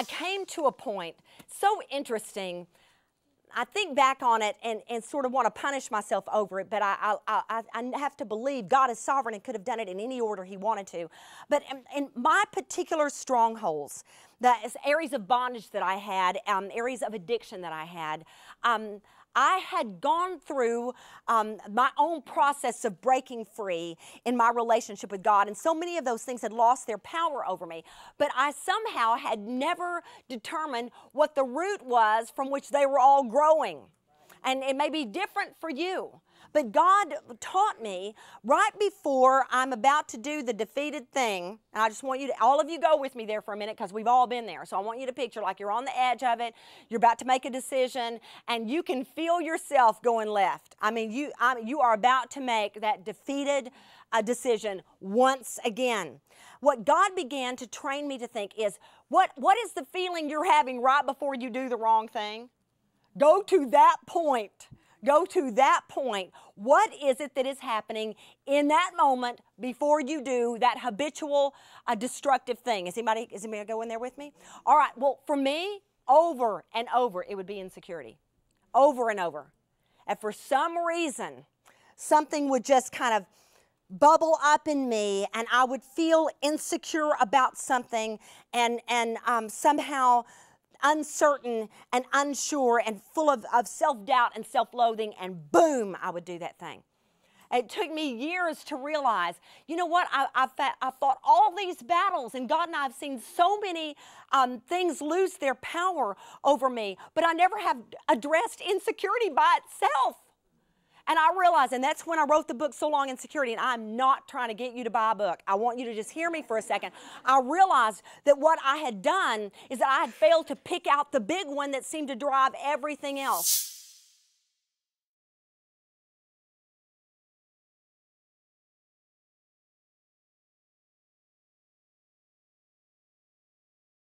I came to a point, so interesting. I think back on it and sort of want to punish myself over it, but I have to believe God is sovereign and could have done it in any order He wanted to. But in my particular strongholds, the areas of bondage that I had, areas of addiction that I had gone through my own process of breaking free in my relationship with God, and so many of those things had lost their power over me. But I somehow had never determined what the root was from which they were all growing. And it may be different for you. But God taught me right before I'm about to do the defeated thing, and I just want you to, all of you go with me there for a minute because we've all been there. So I want you to picture like you're on the edge of it, you're about to make a decision, and you can feel yourself going left. I mean, you are about to make that defeated decision once again. What God began to train me to think is, what is the feeling you're having right before you do the wrong thing? Go to that point. Go to that point. What is it that is happening in that moment before you do that habitual, destructive thing? Is anybody go in there with me? All right. Well, for me, over and over, it would be insecurity. Over and over. And for some reason, something would just kind of bubble up in me, and I would feel insecure about something, and somehow uncertain and unsure and full of self-doubt and self-loathing, and boom, I would do that thing. It took me years to realize, you know what, I fought all these battles, and God and I have seen so many things lose their power over me, but I never have addressed insecurity by itself. And I realized, and that's when I wrote the book, So Long Insecurity, and I'm not trying to get you to buy a book. I want you to just hear me for a second. I realized that what I had done is that I had failed to pick out the big one that seemed to drive everything else.